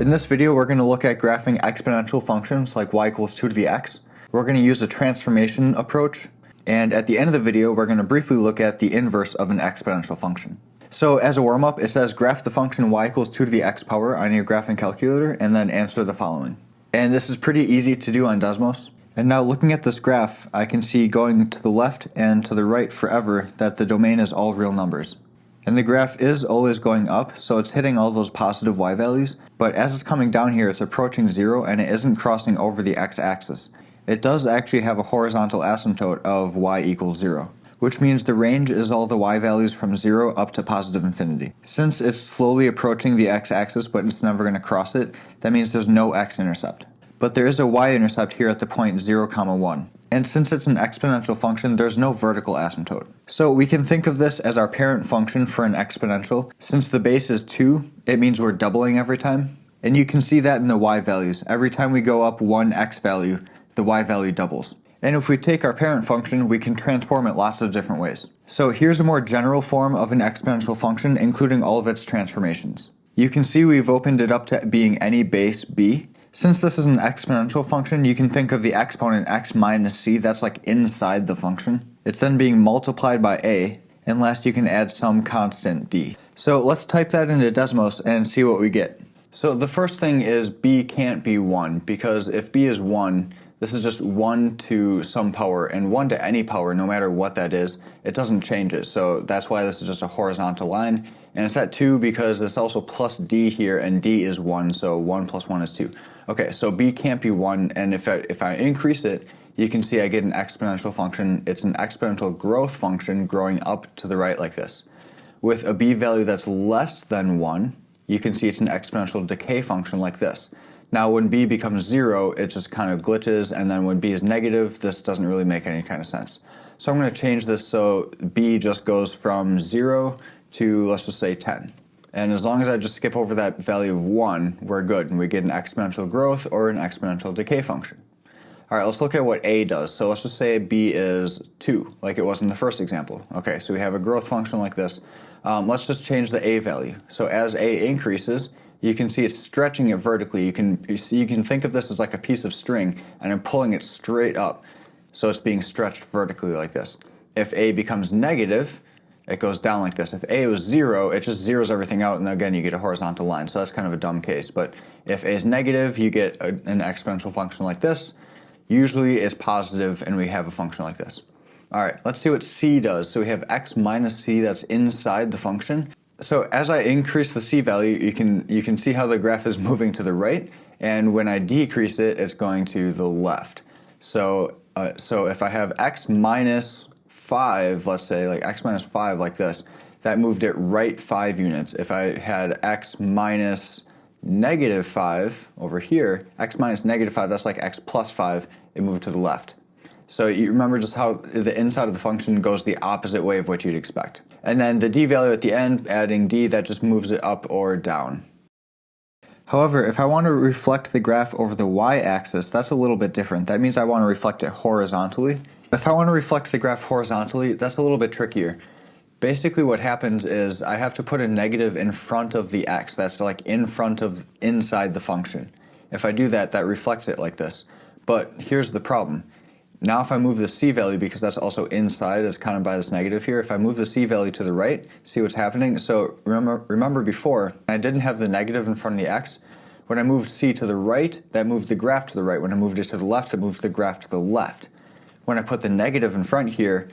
In this video, we're going to look at graphing exponential functions like y equals 2 to the x. We're going to use a transformation approach, and at the end of the video, we're going to briefly look at the inverse of an exponential function. So as a warm-up, it says graph the function y equals 2 to the x power on your graphing calculator, and then answer the following. And this is pretty easy to do on Desmos. And now looking at this graph, I can see going to the left and to the right forever that the domain is all real numbers. And the graph is always going up, so it's hitting all those positive y values, but as it's coming down here, it's approaching 0 and it isn't crossing over the x-axis. It does actually have a horizontal asymptote of y equals 0, which means the range is all the y values from 0 up to positive infinity. Since it's slowly approaching the x-axis but it's never going to cross it, that means there's no x-intercept. But there is a y-intercept here at the point 0, 1. And since it's an exponential function, there's no vertical asymptote. So we can think of this as our parent function for an exponential. Since the base is 2, it means we're doubling every time. And you can see that in the y values. Every time we go up one x value, the y value doubles. And if we take our parent function, we can transform it lots of different ways. So here's a more general form of an exponential function, including all of its transformations. You can see we've opened it up to being any base b. Since this is an exponential function, you can think of the exponent x minus c, that's like inside the function. It's then being multiplied by a, and last you can add some constant d. So let's type that into Desmos and see what we get. So the first thing is b can't be 1, because if b is 1, this is just 1 to some power, and 1 to any power, no matter what that is, it doesn't change it. So that's why this is just a horizontal line. And it's at 2 because it's also plus d here, and d is 1, so 1 plus 1 is 2. Okay, so b can't be 1, and if I increase it, you can see I get an exponential function. It's an exponential growth function growing up to the right like this. With a b value that's less than 1, you can see it's an exponential decay function like this. Now when b becomes 0, it just kind of glitches, and then when b is negative, this doesn't really make any kind of sense. So I'm going to change this so b just goes from 0 to, let's just say, 10. And as long as I just skip over that value of 1, we're good, and we get an exponential growth or an exponential decay function. All right, let's look at what a does. So let's just say b is 2, like it was in the first example. Okay, so we have a growth function like this. Let's just change the a value. So as a increases, you can see it's stretching it vertically. You can think of this as like a piece of string, and I'm pulling it straight up. So it's being stretched vertically like this. If a becomes negative, it goes down like this. If a was 0, it just zeroes everything out, and again you get a horizontal line. So that's kind of a dumb case. But if a is negative, you get an exponential function like this. Usually it's positive, and we have a function like this. All right, let's see what c does. So we have x minus c that's inside the function. So as I increase the c value, you can see how the graph is moving to the right, and when I decrease it, it's going to the left. So if I have x minus 5, let's say, like x minus 5 like this, that moved it right 5 units. If I had x minus negative 5 over here, x minus negative 5, that's like x plus 5, it moved to the left. So you remember just how the inside of the function goes the opposite way of what you'd expect. And then the d value at the end, adding d, that just moves it up or down. However, if I want to reflect the graph over the y-axis, that's a little bit different. That means I want to reflect it horizontally. If I want to reflect the graph horizontally, that's a little bit trickier. Basically what happens is I have to put a negative in front of the x. That's like inside the function. If I do that, that reflects it like this. But here's the problem. Now if I move the c value, because that's also inside, it's counted by this negative here, if I move the c value to the right, see what's happening? So remember before, I didn't have the negative in front of the x. When I moved c to the right, that moved the graph to the right. When I moved it to the left, it moved the graph to the left. When I put the negative in front here,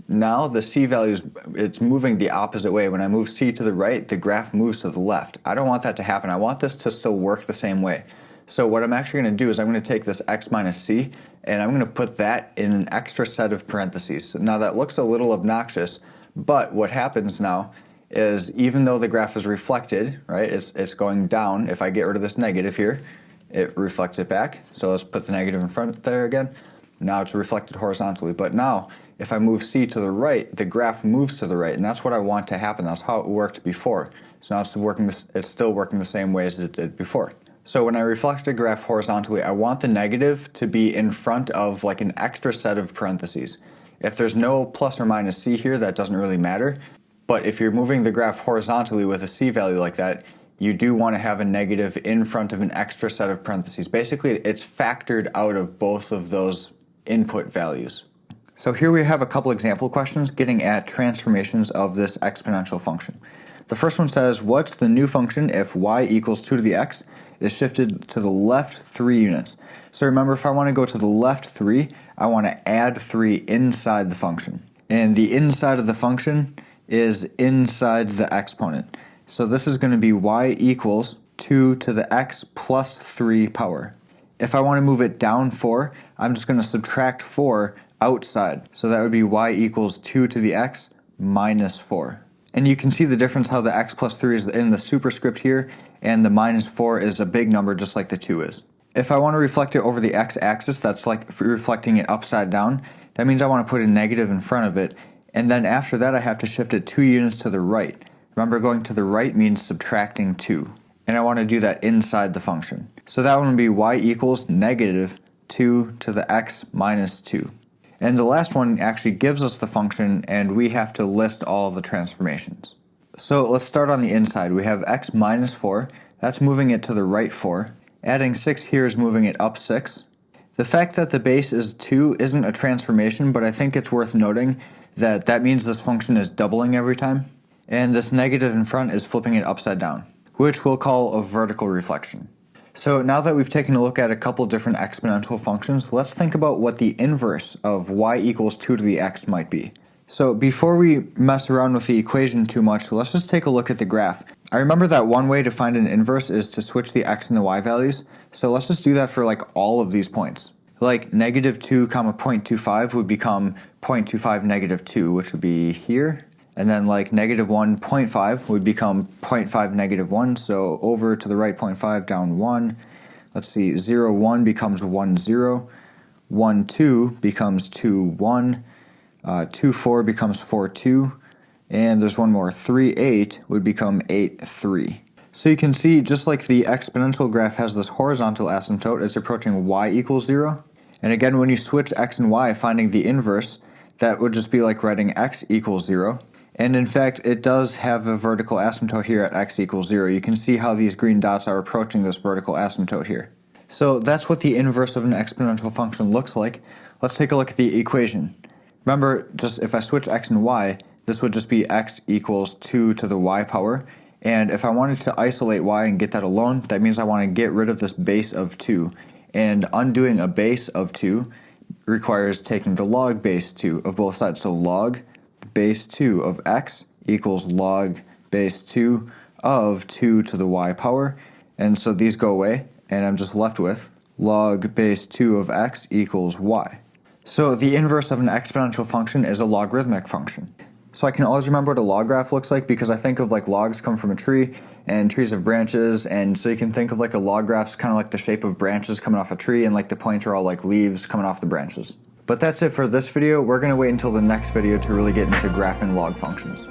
now the c value it's moving the opposite way. When I move c to the right, the graph moves to the left. I don't want that to happen. I want this to still work the same way. So what I'm actually going to do is I'm going to take this x minus c, and I'm going to put that in an extra set of parentheses. Now that looks a little obnoxious, but what happens now is even though the graph is reflected, right, it's going down. If I get rid of this negative here, it reflects it back. So let's put the negative in front there again. Now it's reflected horizontally, but now if I move c to the right, the graph moves to the right, and that's what I want to happen. That's how it worked before. So now it's still working the same way as it did before. So when I reflect a graph horizontally, I want the negative to be in front of like an extra set of parentheses. If there's no plus or minus c here, that doesn't really matter. But if you're moving the graph horizontally with a c value like that, you do want to have a negative in front of an extra set of parentheses. Basically, it's factored out of both of those input values. So here we have a couple example questions getting at transformations of this exponential function. The first one says, what's the new function if y equals 2 to the x is shifted to the left 3 units? So remember, if I want to go to the left 3, I want to add 3 inside the function. And the inside of the function is inside the exponent. So this is going to be y equals 2 to the x plus 3 power. If I want to move it down 4, I'm just going to subtract 4 outside. So that would be y equals 2 to the x minus 4. And you can see the difference how the x plus 3 is in the superscript here, and the minus 4 is a big number just like the 2 is. If I want to reflect it over the x-axis, that's like reflecting it upside down. That means I want to put a negative in front of it, and then after that I have to shift it 2 units to the right. Remember, going to the right means subtracting 2. And I want to do that inside the function. So that one would be y equals negative 2 to the x minus 2. And the last one actually gives us the function, and we have to list all the transformations. So let's start on the inside. We have x minus 4. That's moving it to the right 4. Adding 6 here is moving it up 6. The fact that the base is 2 isn't a transformation, but I think it's worth noting that that means this function is doubling every time. And this negative in front is flipping it upside down, which we'll call a vertical reflection. So now that we've taken a look at a couple different exponential functions, let's think about what the inverse of y equals 2 to the x might be. So before we mess around with the equation too much, let's just take a look at the graph. I remember that one way to find an inverse is to switch the x and the y values, so let's just do that for like all of these points. Like negative 2 comma 0.25 would become 0.25 negative 2, which would be here. And then like negative 1.5 would become 0.5 negative 1, so over to the right 0.5, down 1. Let's see, 0, 1 becomes 1, 0. 1, 2 becomes 2, 1. 2, 4 becomes 4, 2. And there's one more, 3, 8 would become 8, 3. So you can see, just like the exponential graph has this horizontal asymptote, it's approaching y equals 0. And again, when you switch x and y, finding the inverse, that would just be like writing x equals 0. And in fact, it does have a vertical asymptote here at x equals 0. You can see how these green dots are approaching this vertical asymptote here. So that's what the inverse of an exponential function looks like. Let's take a look at the equation. Remember, just if I switch x and y, this would just be x equals 2 to the y power. And if I wanted to isolate y and get that alone, that means I want to get rid of this base of 2. And undoing a base of 2 requires taking the log base 2 of both sides. So log base 2 of x equals log base 2 of 2 to the y power. And so these go away, and I'm just left with log base 2 of x equals y. So the inverse of an exponential function is a logarithmic function. So I can always remember what a log graph looks like because I think of like logs come from a tree and trees have branches, and so you can think of like a log graph's kind of like the shape of branches coming off a tree, and like the points are all like leaves coming off the branches. But that's it for this video. We're going to wait until the next video to really get into graphing log functions.